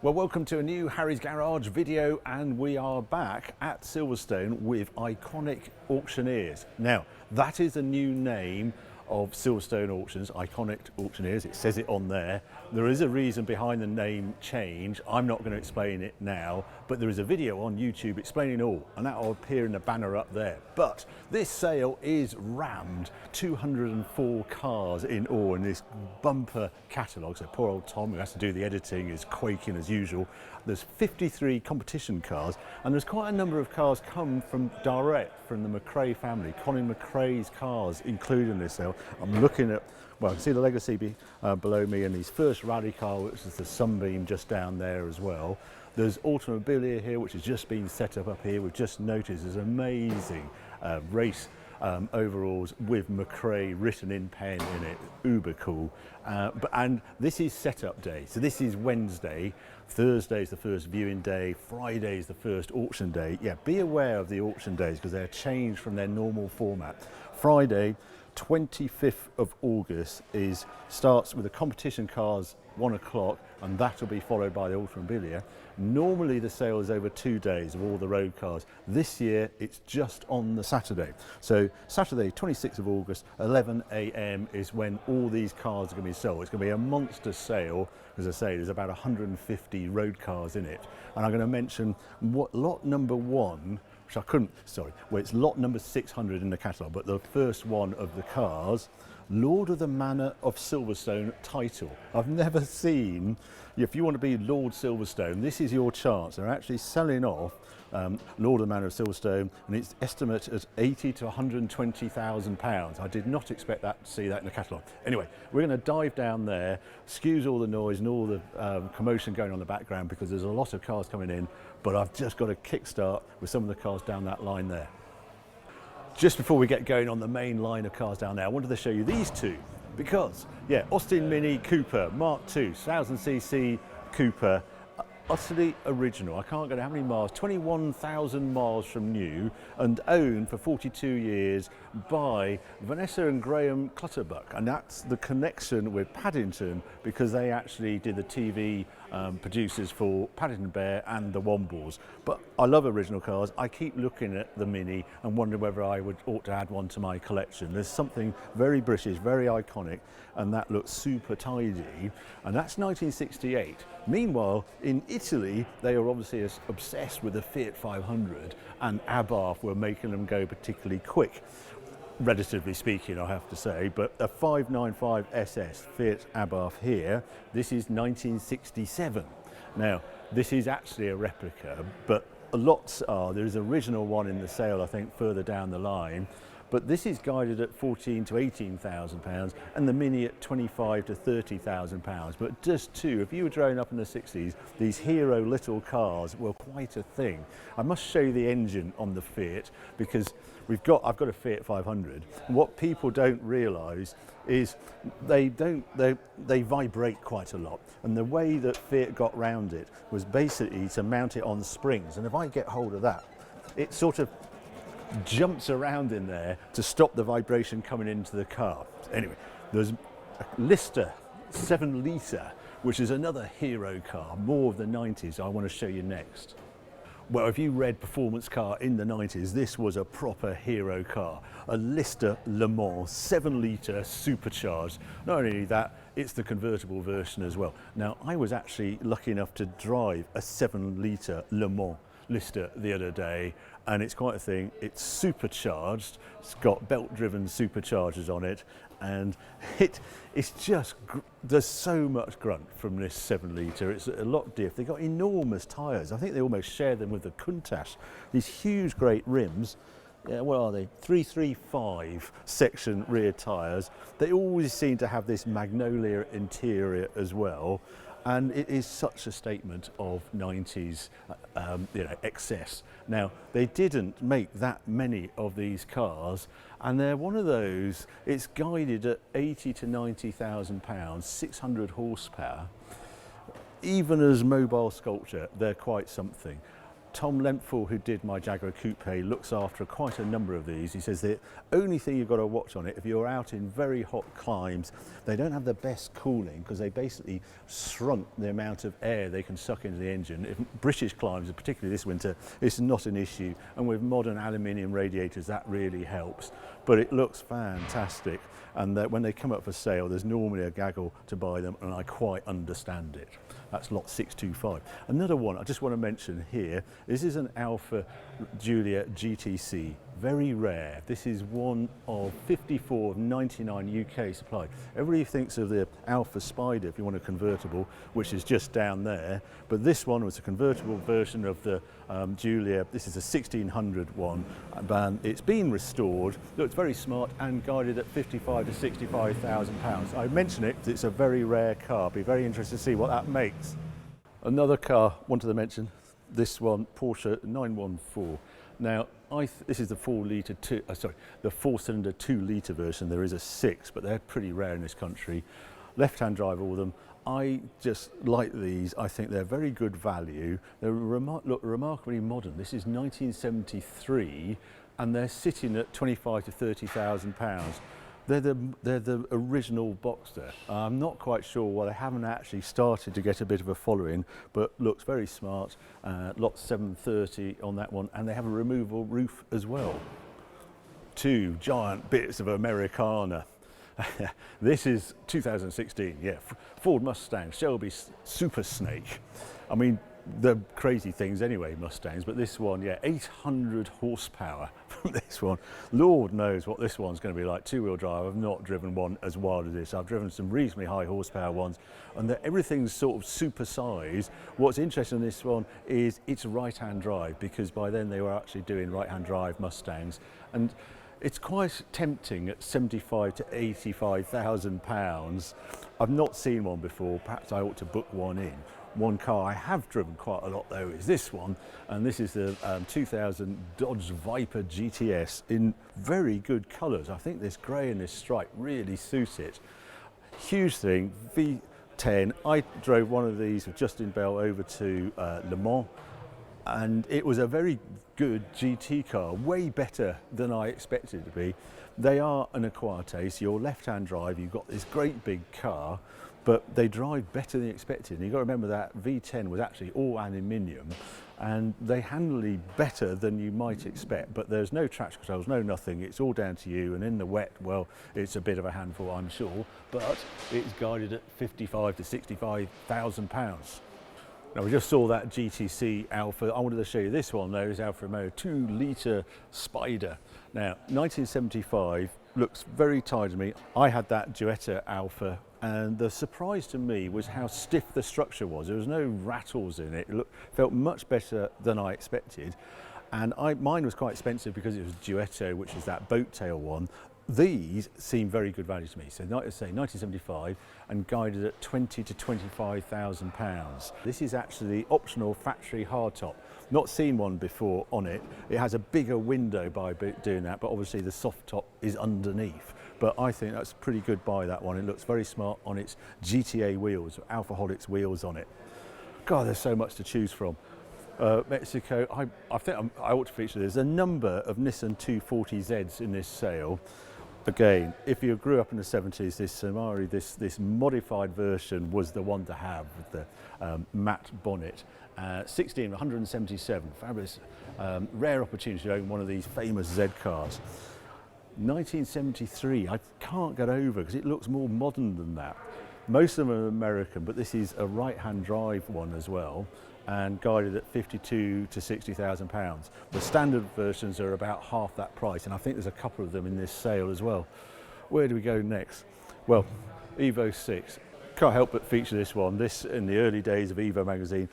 Well, welcome to a new Harry's Garage video, and we are back at Silverstone with Iconic Auctioneers. Now, that is a new name of Silverstone Auctions, Iconic Auctioneers. It says it on there. There is a reason behind the name change. I'm not going to explain it now, but there is a video on YouTube explaining all, and that will appear in the banner up there. But this sale is rammed 204 cars in all in this bumper catalogue. So poor old Tom, who has to do the editing, is quaking as usual. There's 53 competition cars, and there's quite a number of cars come from direct from the McRae family. Colin McRae's cars included in this sale. I'm looking at, well, I can see the Legacy below me, and his first rally car, which is the Sunbeam, just down there as well. There's Automobilia here, which has just been set up here. We've just noticed there's amazing race overalls with McRae written in pen in it, uber cool. And this is setup day, so this is Wednesday. Thursday is the first viewing day, Friday is the first auction day. Yeah, be aware of the auction days because they're changed from their normal format. Friday, 25th of August starts with the competition cars 1 o'clock, and that will be followed by the Automobilia. Normally the sale is over 2 days of all the road cars. This year it's just on the Saturday. So Saturday 26th of August, 11 AM is when all these cars are going to be sold. It's going to be a monster sale. As I say, there's about 150 road cars in it. And I'm going to mention what lot number 1, which I couldn't, sorry, well, it's lot number 600 in the catalogue, but the first one of the cars, Lord of the Manor of Silverstone title. I've never seen, if you want to be Lord Silverstone, this is your chance. They're actually selling off Lord of the Manor of Silverstone, and it's estimated at £80 to £120,000. I did not expect to see that in the catalogue. Anyway, we're going to dive down there, excuse all the noise and all the commotion going on in the background because there's a lot of cars coming in, but I've just got a kickstart with some of the cars down that line there. Just before we get going on the main line of cars down there, I wanted to show you these two because, yeah, Austin Mini Cooper Mark II, 1000cc Cooper, utterly original. I can't get how many miles, 21,000 miles from new, and owned for 42 years by Vanessa and Graham Clutterbuck, and that's the connection with Paddington because they actually did the TV producers for Paddington Bear and the Wombles. But I love original cars. I keep looking at the Mini and wonder whether I ought to add one to my collection. There's something very British, very iconic, and that looks super tidy, and that's 1968. Meanwhile, in Italy, they are obviously obsessed with the Fiat 500, and Abarth were making them go particularly quick, relatively speaking, I have to say. But a 595 SS Fiat Abarth here, this is 1967. Now, this is actually a replica, but lots are. There is an original one in the sale, I think, further down the line. But this is guided at £14,000 to £18,000, and the Mini at £25,000 to £30,000. But just two, if you were growing up in the 60s, these hero little cars were quite a thing. I must show you the engine on the Fiat because I've got a Fiat 500, and what people don't realise is they vibrate quite a lot, and the way that Fiat got round it was basically to mount it on springs, and if I get hold of that, it sort of jumps around in there to stop the vibration coming into the car. Anyway, there's a Lister 7 litre, which is another hero car, more of the 90s, I want to show you next. Well, if you read performance car in the 90s, this was a proper hero car. A Lister Le Mans 7 litre supercharged. Not only that, it's the convertible version as well. Now, I was actually lucky enough to drive a 7 litre Le Mans Lister the other day, and it's quite a thing. It's supercharged, it's got belt-driven superchargers on it, and it's just, there's so much grunt from this 7 litre. It's a lot diff. They've got enormous tyres. I think they almost share them with the Countach. These huge great rims. Yeah, what are they? 335 section rear tyres. They always seem to have this magnolia interior as well. And it is such a statement of 90s excess. Now, they didn't make that many of these cars, and they're one of those, it's guided at £80,000 to £90,000, 600 horsepower. Even as mobile sculpture, they're quite something. Tom Lempful, who did my Jaguar Coupe, looks after quite a number of these. He says the only thing you've got to watch on it, if you're out in very hot climes, they don't have the best cooling because they basically shrunk the amount of air they can suck into the engine. If British climes, particularly this winter, it's not an issue, and with modern aluminium radiators that really helps. But it looks fantastic, and when they come up for sale there's normally a gaggle to buy them, and I quite understand it. That's lot 625. Another one I just want to mention here, this is an Alfa Giulia GTC, very rare. This is one of 54 of 99 UK supplied. Everybody thinks of the Alfa Spider, if you want a convertible, which is just down there, but this one was a convertible version of the Giulia. This is a 1600 one, and it's been restored, looks very smart, and guided at 55 to 65,000 pounds. I mention it because it's a very rare car. Be very interested to see what that makes. Another car I wanted to mention, this one, Porsche 914. Now, this is the 4-cylinder 2-litre version. There is a 6, but they're pretty rare in this country. Left-hand drive, all of them. I just like these. I think they're very good value. They look remarkably modern. This is 1973, and they're sitting at 25 to 30,000 pounds. They're the original Boxster. I'm not quite sure why they haven't actually started to get a bit of a following, but looks very smart. Lot 730 on that one, and they have a removable roof as well. Two giant bits of Americana. This is 2016, yeah, Ford Mustang, Shelby Super Snake. I mean, the crazy things anyway, Mustangs, but this one, yeah, 800 horsepower from this one. Lord knows what this one's going to be like. Two-wheel drive. I've not driven one as wild as this. I've driven some reasonably high horsepower ones, and everything's sort of super size. What's interesting in this one is it's right-hand drive, because by then they were actually doing right-hand drive Mustangs, and it's quite tempting at 75 to 85,000 pounds. I've not seen one before. Perhaps I ought to book one in. One car I have driven quite a lot though is this one, and this is the 2000 Dodge Viper GTS in very good colours. I think this grey and this stripe really suit it. Huge thing, V10. I drove one of these with Justin Bell over to Le Mans, and it was a very good GT car, way better than I expected it to be. They are an acquired taste. You're left-hand drive, you've got this great big car, but they drive better than expected. And you've got to remember that V10 was actually all aluminium, and they handle better than you might expect, but there's no traction controls, no nothing. It's all down to you, and in the wet, well, it's a bit of a handful, I'm sure, but it's guided at 55 to 65,000 pounds. Now, we just saw that GTC Alfa. I wanted to show you this one though, is Alfa Romeo 2-litre Spider. Now, 1975, looks very tight to me. I had that Duetta Alfa, and the surprise to me was how stiff the structure was. There was no rattles in it. It felt much better than I expected. And mine was quite expensive because it was Duetto, which is that boat tail one. These seem very good value to me. So, like I say, 1975, and guided at 20 to 25,000 pounds. This is actually optional factory hardtop. Not seen one before on it. It has a bigger window by doing that, but obviously the soft top is underneath. But I think that's a pretty good buy, that one. It looks very smart on its GTA wheels, Alfaholics wheels on it. God, there's so much to choose from. Mexico, I think I ought to feature this. There's a number of Nissan 240Zs in this sale. Again, if you grew up in the 70s, this Samari, this modified version was the one to have with the matte bonnet. 177, fabulous, rare opportunity to own one of these famous Z cars. 1973, I can't get over because it looks more modern than that. Most of them are American, but this is a right-hand drive one as well, and guided at 52 to 60,000 pounds. The standard versions are about half that price, and I think there's a couple of them in this sale as well. Where do we go next? Well, Evo 6. Can't help but feature this one. This, in the early days of Evo magazine,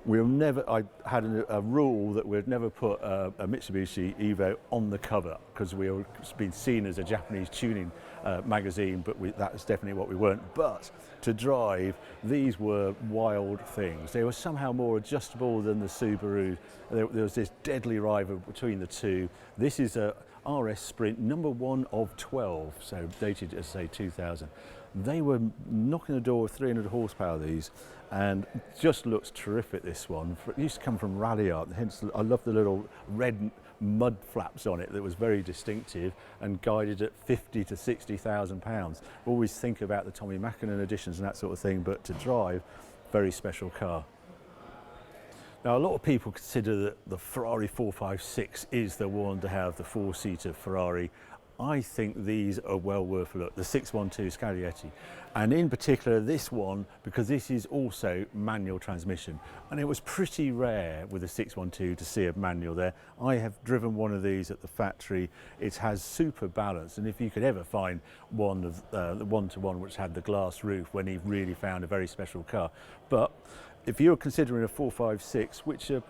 I had a rule that we'd never put a Mitsubishi Evo on the cover because we were been seen as a Japanese tuning magazine, but that's definitely what we weren't. But to drive, these were wild things. They were somehow more adjustable than the Subaru. There was this deadly rival between the two. This is a RS Sprint number 1 of 12, so dated as say 2000. They were knocking the door with 300 horsepower, these, and just looks terrific, this one. It used to come from rally art, hence I love the little red mud flaps on it that was very distinctive, and guided at 50 to 60,000 pounds. Always think about the Tommy Mackinnon editions and that sort of thing, but to drive, very special car. Now, a lot of people consider that the Ferrari 456 is the one to have, the four-seater Ferrari. I think these are well worth a look, the 612 Scaglietti, and in particular this one, because this is also manual transmission, and it was pretty rare with the 612 to see a manual there. I have driven one of these at the factory. It has super balance, and if you could ever find one of the one-to-one which had the glass roof, when he really found a very special car. But if you're considering a 456, which are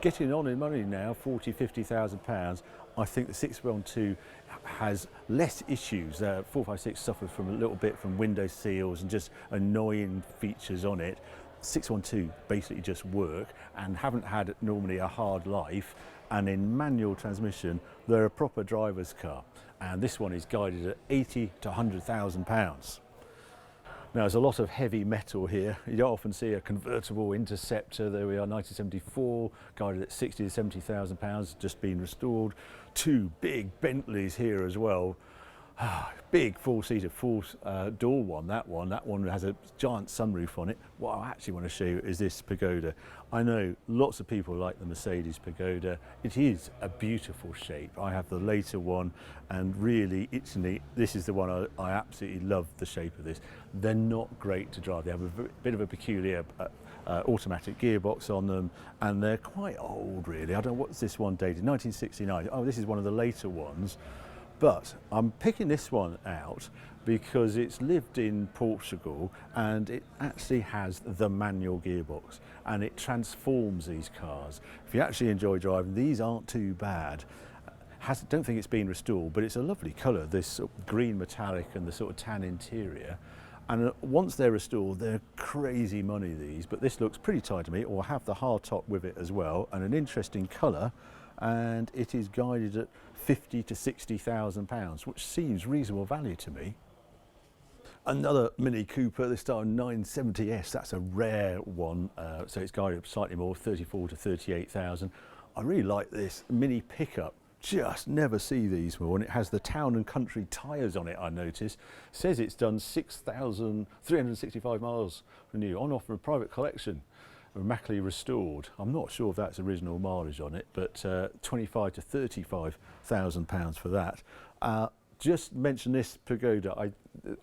getting on in money now, 40, 50,000 pounds, I think the 612 has less issues. 456 suffers from a little bit from window seals and just annoying features on it. 612 basically just work and haven't had normally a hard life, and in manual transmission they're a proper driver's car, and this one is guided at 80 to 100,000 pounds. Now, there's a lot of heavy metal here. You don't often see a convertible Interceptor. There we are, 1974, guided at 60 to 70,000 pounds, just been restored. Two big Bentleys here as well. Big four-seater, four-door one. That one has a giant sunroof on it. What I actually want to show you is this Pagoda. I know lots of people like the Mercedes Pagoda. It is a beautiful shape. I have the later one, and really it's neat. This is the one I absolutely love the shape of this. They're not great to drive. They have a bit of a peculiar automatic gearbox on them, and they're quite old really. I don't know, what's this one dated? 1969. Oh, this is one of the later ones. But I'm picking this one out because it's lived in Portugal, and it actually has the manual gearbox, and it transforms these cars. If you actually enjoy driving, these aren't too bad. Don't think it's been restored, but it's a lovely colour, this sort of green metallic and the sort of tan interior. And once they're restored, they're crazy money, these, but this looks pretty tight to me. Or have the hard top with it as well, and an interesting colour, and it is guided at 50 to 60,000 pounds, which seems reasonable value to me. Another Mini Cooper, this time 970S, that's a rare one, so it's guided slightly more, 34 to 38,000. I really like this Mini pickup. Just never see these more, and it has the Town and Country tyres on it, I noticed. Says it's done 6,365 miles from new, on offer a private collection, immaculately restored. I'm not sure if that's original mileage on it, but 25 to 35,000 pounds for that. Just mention this Pagoda. I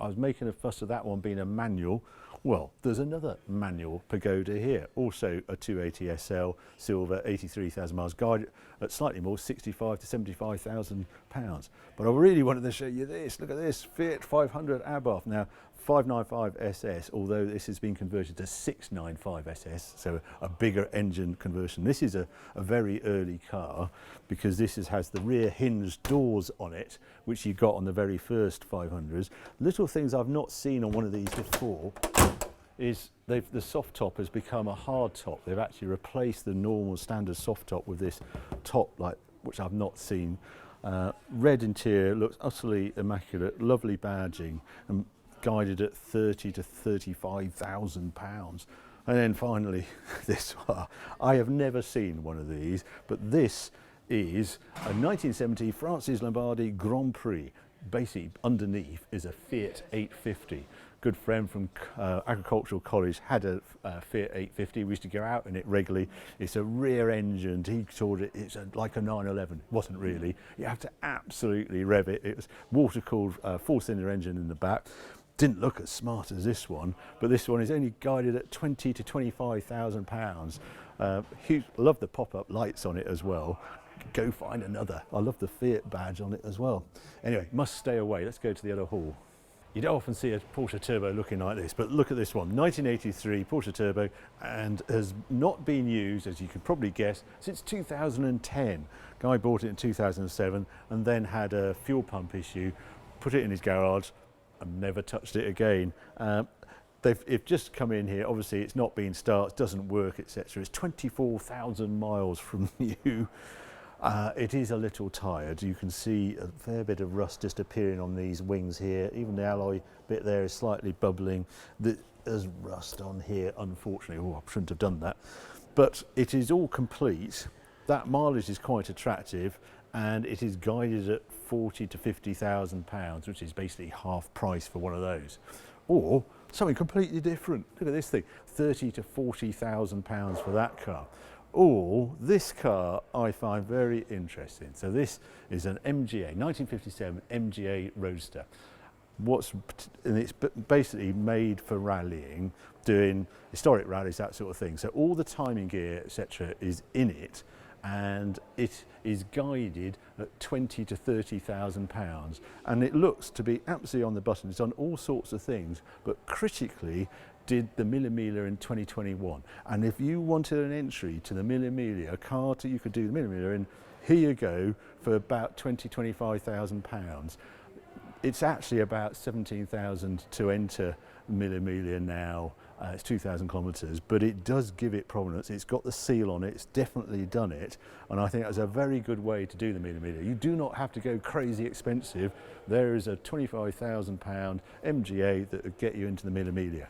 was making a fuss of that one being a manual. Well, there's another manual Pagoda here, also a 280 SL, silver, 83,000 miles, guided at slightly more, 65 to 75,000 pounds. But I really wanted to show you this. Look at this, Fiat 500 Abarth. Now, 595 SS, although this has been converted to 695 SS, so a bigger engine conversion. This is a very early car, because this has the rear hinged doors on it, which you got on the very first 500s. Little things I've not seen on one of these before is the soft top has become a hard top. They've actually replaced the normal standard soft top with this top, which I've not seen. Red interior, looks utterly immaculate, lovely badging, and guided at 30 to 35,000 pounds. And then finally, this one. I have never seen one of these, but this is a 1970 Francis Lombardi Grand Prix. Basically, underneath is a Fiat 850. Good friend from Agricultural College had a Fiat 850. We used to go out in it regularly. It's a rear engined. He called it, like a 911. It wasn't really. You have to absolutely rev it. It was water-cooled, four-cylinder engine in the back. Didn't look as smart as this one, but this one is only guided at 20 to 25,000 pounds. Love the pop-up lights on it as well. Go find another. I love the Fiat badge on it as well. Anyway, must stay away. Let's go to the other hall. You don't often see a Porsche Turbo looking like this, but look at this one, 1983 Porsche Turbo, and has not been used, as you could probably guess, since 2010. Guy bought it in 2007 and then had a fuel pump issue, put it in his garage and never touched it again. They've just come in here. Obviously it's not being started, doesn't work, etc. It's 24,000 miles from new. It is a little tired. You can see a fair bit of rust just appearing on these wings here. Even the alloy bit there is slightly bubbling. as rust on here, unfortunately. Oh, I shouldn't have done that. But it is all complete. That mileage is quite attractive, and it is guided at 40 to 50,000 pounds, which is basically half price for one of those. Or something completely different. Look at this thing, 30 to 40,000 pounds for that car. Or this car I find very interesting. So this is an MGA, 1957 MGA Roadster. And it's basically made for rallying, doing historic rallies, that sort of thing. So all the timing gear, etc., is in it, and it is guided at 20 to 30,000 pounds, and it looks to be absolutely on the button. It's on all sorts of things, but critically did the Mille Miglia in 2021. And if you wanted an entry to the Mille Miglia, a car you could do the Mille Miglia in, here you go for about 20, 25,000 pounds. It's actually about 17,000 to enter Mille Miglia now. It's 2,000 kilometres, but it does give it provenance. It's got the seal on it. It's definitely done it, and I think that's a very good way to do the Mille Miglia. You do not have to go crazy expensive. There is a £25,000 MGA that would get you into the Mille Miglia.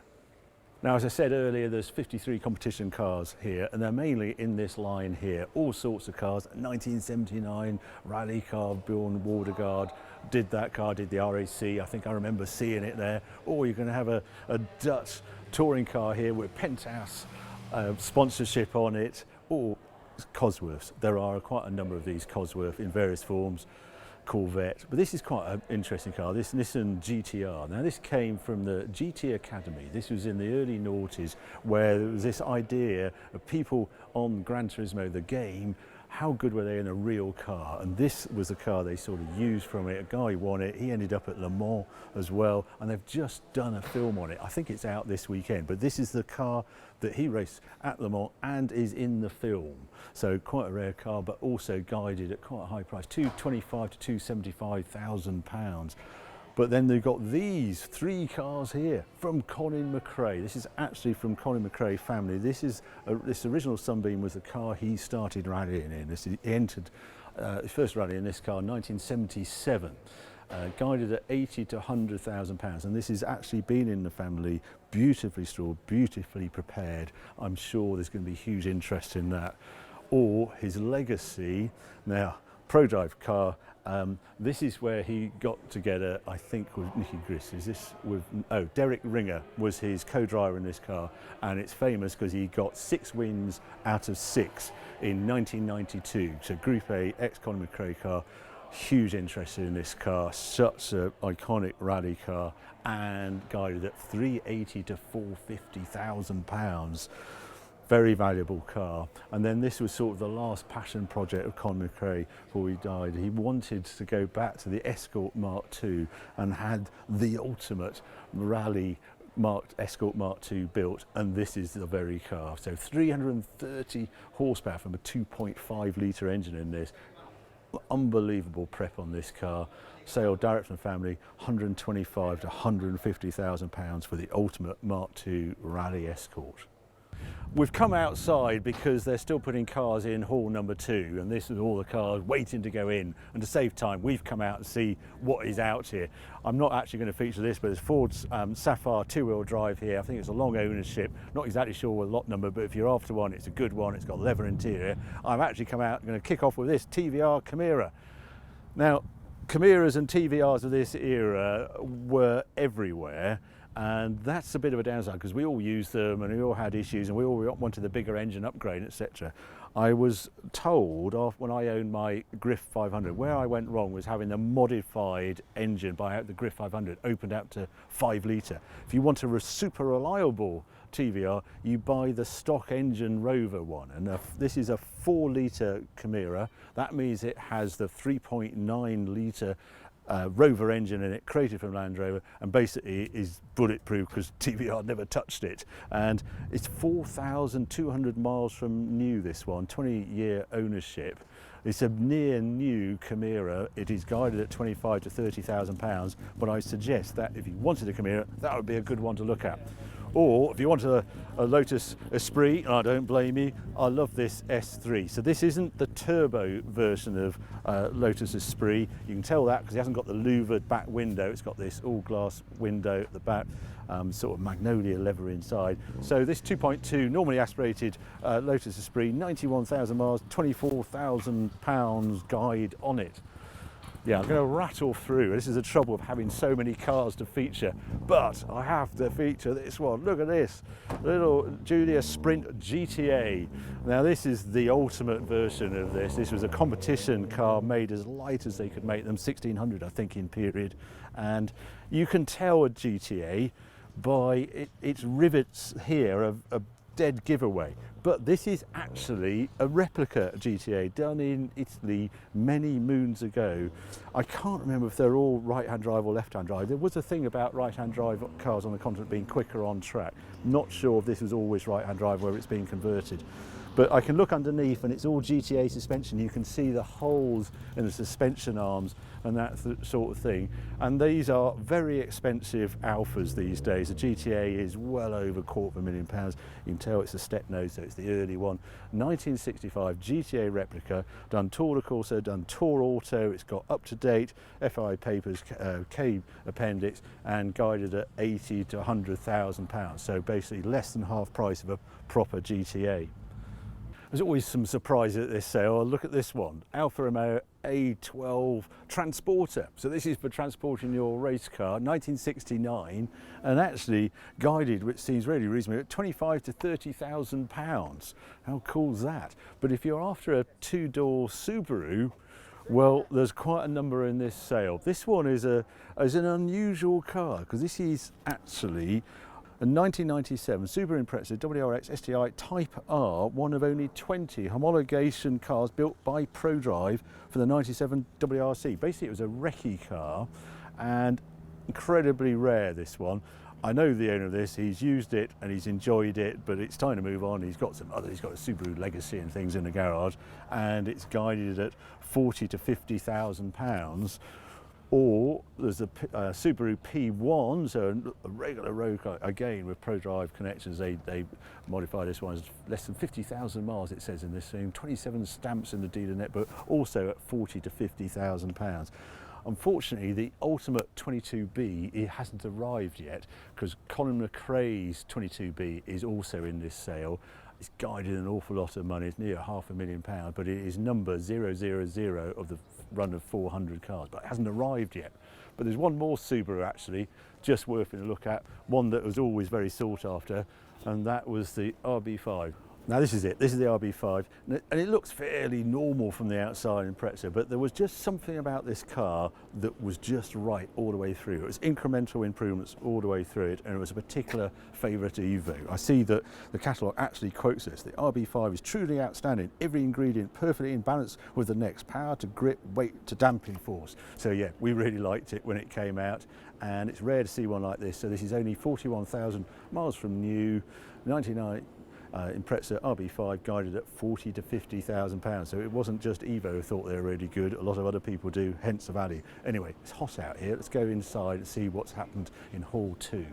Now, as I said earlier, there's 53 competition cars here, and they're mainly in this line here. All sorts of cars. 1979 rally car, Bjorn Wardegaard did that car, did the RAC. I think I remember seeing it there. Or you're going to have a Dutch touring car here with Penthouse sponsorship on it, or Cosworths. There are quite a number of these Cosworth in various forms. Corvette, but this is quite an interesting car, this Nissan GTR. Now this came from the GT Academy. This was in the early noughties, where there was this idea of people on Gran Turismo, the game, how good were they in a real car, and this was the car they sort of used from it. A guy won it, he ended up at Le Mans as well, and they've just done a film on it. I think it's out this weekend, but this is the car that he raced at Le Mans and is in the film. So quite a rare car, but also guided at quite a high price, £225,000 to £275,000. But then they've got these three cars here from Colin McRae. This is actually from Colin McRae family. This original Sunbeam was the car he started rallying in. He entered his first rally in this car in 1977. Guided at 80 to 100,000 pounds, and this has actually been in the family, beautifully stored, beautifully prepared. I'm sure there's going to be huge interest in that. Or his legacy, now Pro Drive car. This is where he got together, I think, with Nicky Griss. Is this with? Oh, Derek Ringer was his co-driver in this car, and it's famous because he got 6 wins out of 6 in 1992. So Group A, ex-Colin McRae car. Huge interest in this car, such an iconic rally car, and guided at 380 to 450,000 pounds. Very valuable car. And then this was sort of the last passion project of Colin McRae before he died. He wanted to go back to the Escort Mark II and had the ultimate rally Escort Mark II built, and this is the very car. So 330 horsepower from a 2.5 litre engine in this. Unbelievable prep on this car. Sale direct from the family, 125 to 150,000 pounds for the ultimate Mark II Rally Escort. We've come outside because they're still putting cars in hall number 2, and this is all the cars waiting to go in, and to save time we've come out and see what is out here. I'm not actually going to feature this, but there's Ford's Sapphire 2-wheel drive here. I think it's a long ownership, not exactly sure what lot number, but if you're after one, it's a good one. It's got leather interior. I've actually come out, going to kick off with this TVR Chimera. Now Chimeras and TVRs of this era were everywhere, and that's a bit of a downside because we all used them and we all had issues and we all wanted the bigger engine upgrade, etc. I was told when I owned my Griff 500, where I went wrong was having the modified engine by the Griff 500 opened out to 5 litre. If you want a super reliable TVR, you buy the stock engine Rover one, and this is a 4 litre Chimera. That means it has the 3.9 litre Rover engine in it, created from Land Rover, and basically is bulletproof because TVR never touched it. And it's 4,200 miles from new, this one, 20-year ownership. It's a near new Chimera. It is guided at 25 to 30,000 pounds, but I suggest that if you wanted a Chimera, that would be a good one to look at. Or if you want a Lotus Esprit, and I don't blame you, I love this S3. So this isn't the turbo version of Lotus Esprit. You can tell that because it hasn't got the louvered back window. It's got this all glass window at the back. sort of magnolia leather inside. So this 2.2 normally aspirated Lotus Esprit, 91,000 miles, 24,000 pounds guide on it. Yeah, I'm going to rattle through. This is the trouble of having so many cars to feature, but I have to feature this one. Look at this, little Julia Sprint GTA. Now this is the ultimate version of this. This was a competition car made as light as they could make them, 1600 I think in period, and you can tell a GTA by its rivets here of a dead giveaway. But this is actually a replica GTA done in Italy many moons ago. I can't remember if they're all right-hand drive or left-hand drive. There was a thing about right-hand drive cars on the continent being quicker on track. Not sure if this is always right-hand drive where it's being converted. But I can look underneath and it's all GTA suspension. You can see the holes in the suspension arms and that sort of thing. And these are very expensive Alphas these days. The GTA is well over £250,000. You can tell it's a step nose, so it's the early one. 1965 GTA replica, done Tour de Corso, done Tour Auto. It's got up-to-date FI papers, K appendix, and guided at 80 to 100,000 pounds. So basically less than half price of a proper GTA. There's always some surprise at this sale. Oh, look at this one, Alfa Romeo A12 Transporter. So this is for transporting your race car, 1969, and actually guided, which seems really reasonable, at 25 to 30,000 pounds. How cool is that? But if you're after a two-door Subaru, well, there's quite a number in this sale. This one is an unusual car because this is actually a 1997 Subaru Impreza WRX STI Type R, one of only 20 homologation cars built by ProDrive for the 97 WRC. Basically, it was a recce car and incredibly rare, this one. I know the owner of this, he's used it and he's enjoyed it, but it's time to move on. He's got some other, he's got a Subaru Legacy and things in the garage, and it's guided at 40 to 50,000 pounds. Or there's a Subaru P1, so a regular road car, again with ProDrive connections. They modify this one, it's less than 50,000 miles it says in this thing, 27 stamps in the dealer net, but also at 40 to 50,000 pounds. Unfortunately, the ultimate 22B, it hasn't arrived yet because Colin McRae's 22B is also in this sale. It's guided an awful lot of money, it's near £500,000, but it is number 000 of the run of 400 cars, but it hasn't arrived yet. But there's one more Subaru actually, just worth a look at, one that was always very sought after, and that was the RB5. Now this is it, this is the RB5, and it looks fairly normal from the outside in Impreza, but there was just something about this car that was just right all the way through. It was incremental improvements all the way through it, and it was a particular favourite Evo. I see that the catalogue actually quotes this. The RB5 is truly outstanding, every ingredient perfectly in balance with the next, power to grip, weight to damping force. So yeah, we really liked it when it came out, and it's rare to see one like this. So this is only 41,000 miles from new, 99. Impreza RB5 guided at 40 to 50,000 pounds. So it wasn't just Evo who thought they were really good, a lot of other people do, hence the value. Anyway, it's hot out here. Let's go inside and see what's happened in Hall 2.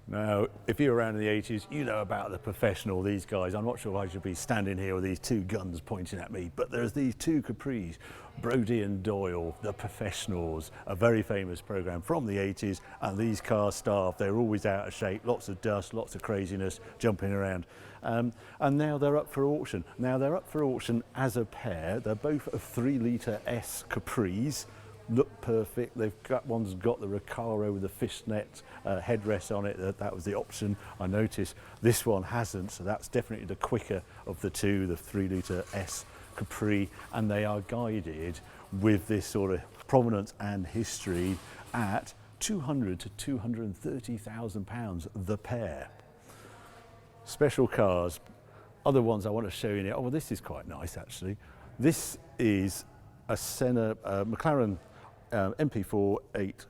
Now, if you're around in the 80s, you know about the Professional, these guys. I'm not sure I should be standing here with these two guns pointing at me, but there's these two Capris, Brody and Doyle, the Professionals, a very famous program from the 80s, and these car staff, they're always out of shape, lots of dust, lots of craziness, jumping around. And now they're up for auction. Now they're up for auction as a pair. They're both a 3-litre S Capris. Look perfect. One's got the Recaro with the fishnet headrest on it. That was the option. I noticed this one hasn't, so that's definitely the quicker of the two, the 3-litre S Capri, and they are guided with this sort of provenance and history at 200 to 230,000 pounds the pair. Special cars. Other ones I want to show you here. Oh, well, this is quite nice actually. This is a Senna McLaren MP4 8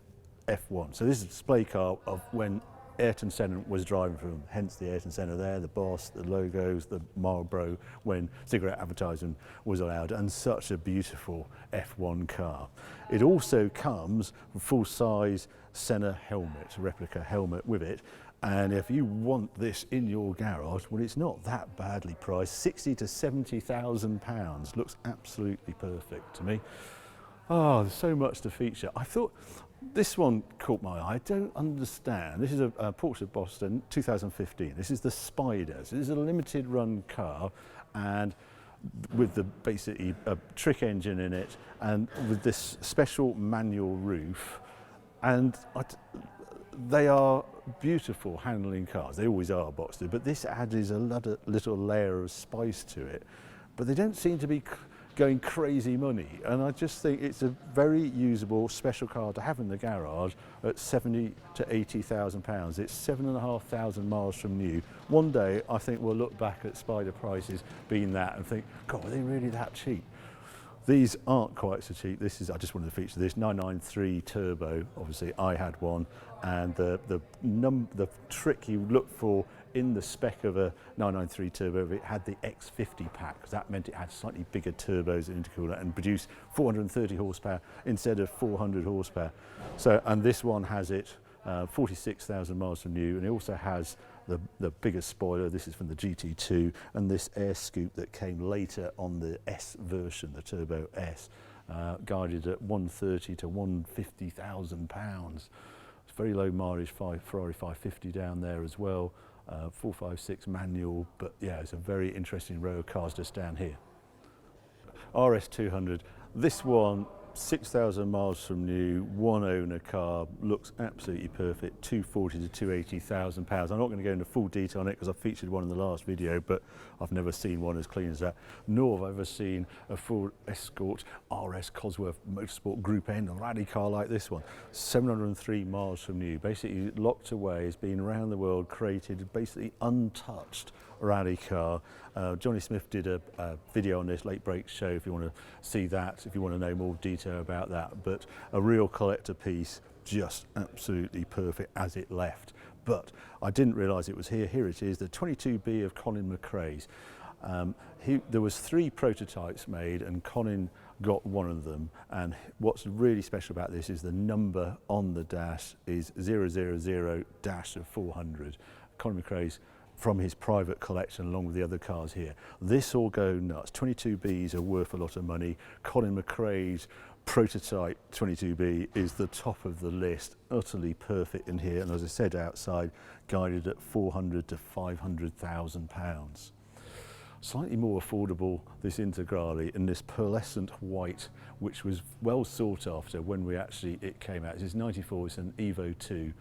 F1. So this is a display car of when Ayrton Senna was driving for them, hence the Ayrton Senna there, the boss, the logos, the Marlboro when cigarette advertising was allowed, and such a beautiful F1 car. It also comes with full-size Senna helmet, replica helmet with it, and if you want this in your garage, well, it's not that badly priced, 60 to 70,000 pounds. Looks absolutely perfect to me. Oh, there's so much to feature. I thought This one caught my eye. I don't understand. This is a Porsche Boston 2015. This is the Spider. So this is a limited run car, and with the basically a trick engine in it, and with this special manual roof, and they are beautiful handling cars. They always are, Boxster, but this adds a little layer of spice to it. But they don't seem to be going crazy money, and I just think it's a very usable special car to have in the garage at 70 to 80,000 pounds. It's 7,500 miles from new. One day I think we'll look back at Spider prices being that and think, God, are they really that cheap? These aren't quite so cheap. This is, I just wanted to feature this 993 turbo. Obviously I had one, and the trick you look for in the spec of a 993 turbo, it had the X50 pack, because that meant it had slightly bigger turbos and intercooler and produced 430 horsepower instead of 400 horsepower. So, and this one has it 46,000 miles from new, and it also has the bigger spoiler. This is from the GT2, and this air scoop that came later on the S version, the Turbo S, guided at 130 to 150,000 pounds. It's very low mileage, Ferrari 550 down there as well. 456 manual, but yeah, it's a very interesting row of cars just down here. RS200, this one 6,000 miles from new, one owner car, looks absolutely perfect, 240 to 280,000 pounds. I'm not going to go into full detail on it because I featured one in the last video, but I've never seen one as clean as that, nor have I ever seen a full Escort RS Cosworth Motorsport Group N rally car like this one. 703 miles from new, basically locked away, has been around the world, created, basically untouched rally car. Johnny Smith did a video on this late break show if you want to see that, if you want to know more detail about that, but a real collector piece, just absolutely perfect as it left. But I didn't realise it was here. Here it is, the 22B of Colin McRae's. There was 3 prototypes made, and Colin got one of them, and what's really special about this is the number on the dash is 000-400. Colin McRae's from his private collection along with the other cars here. This will go nuts. 22Bs are worth a lot of money. Colin McRae's prototype 22B is the top of the list, utterly perfect in here, and as I said, outside guided at 400 to 500,000 pounds. Slightly more affordable, this Integrale in this pearlescent white, which was well sought after when it came out. This is 94, it's an Evo 2,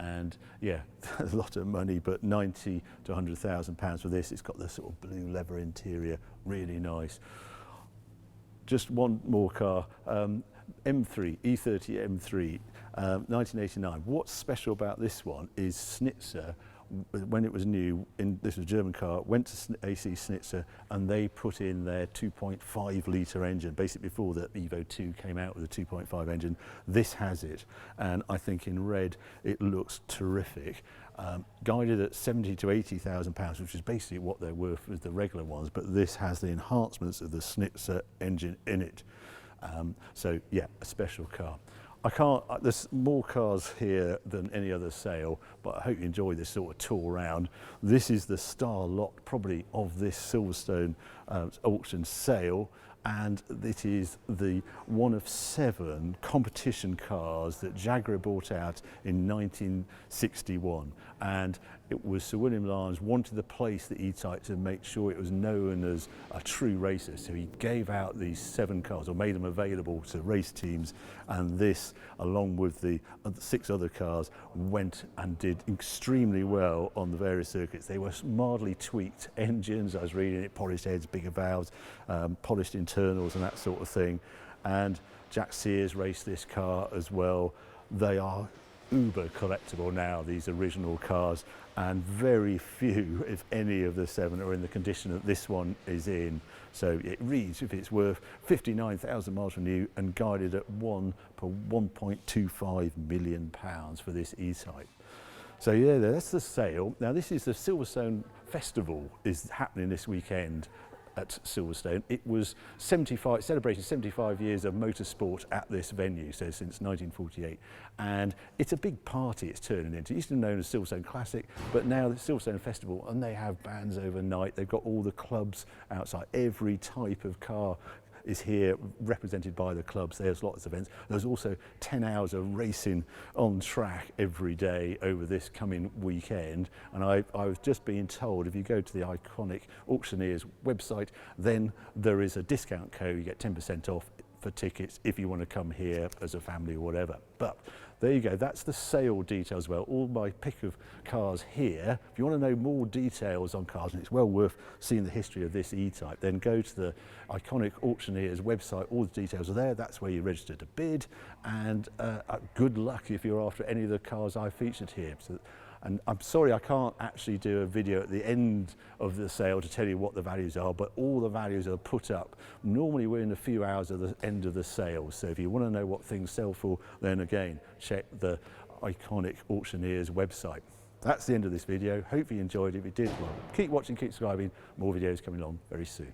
and yeah, a lot of money, but 90 to 100,000 pounds for this. It's got the sort of blue leather interior, really nice. Just one more car, M3, E30 M3, 1989. What's special about this one is Schnitzer, when it was new, this was a German car, went to AC Schnitzer, and they put in their 2.5 litre engine, basically before the Evo 2 came out with a 2.5 engine. This has it, and I think in red it looks terrific. Guided at 70 to 80,000 pounds, which is basically what they're worth with the regular ones, but this has the enhancements of the Schnitzer engine in it. So yeah, a special car. There's more cars here than any other sale, but I hope you enjoy this sort of tour around. This is the star lot probably of this Silverstone auction sale, and it is the one of 7 competition cars that Jaguar bought out in 1961, and it was Sir William Lyons wanted the place the E-Type to make sure it was known as a true racer, so he gave out these 7 cars, or made them available to race teams, and this, along with the 6 other cars, went and did extremely well on the various circuits. They were mildly tweaked engines, I was reading it, polished heads, bigger valves, polished internals and that sort of thing, and Jack Sears raced this car as well. They are uber collectible now, these original cars, and very few, if any, of the 7 are in the condition that this one is in. So it reads if it's worth 59,000 miles from new and guided at 1.25 million pounds for this E-Type. So yeah, that's the sale. Now this is the Silverstone Festival is happening this weekend at Silverstone. It was celebrating 75 years of motorsport at this venue, so since 1948, and it's a big party it's turning into. It used to be known as Silverstone Classic, but now the Silverstone Festival, and they have bands overnight, they've got all the clubs outside, every type of car is here represented by the clubs. There's lots of events. There's also 10 hours of racing on track every day over this coming weekend. And I was just being told if you go to the Iconic Auctioneers website, then there is a discount code. You get 10% off for tickets if you want to come here as a family or whatever. But there you go, that's the sale details. Well, all my pick of cars here. If you want to know more details on cars, and it's well worth seeing the history of this E-Type, then go to the Iconic Auctioneers website. All the details are there. That's where you register to bid, and good luck if you're after any of the cars I featured here. And I'm sorry I can't actually do a video at the end of the sale to tell you what the values are, but all the values are put up normally within a few hours of the end of the sale. So if you want to know what things sell for, then again, check the Iconic Auctioneers website. That's the end of this video. Hope you enjoyed it. If you did, well, keep watching, keep subscribing. More videos coming along very soon.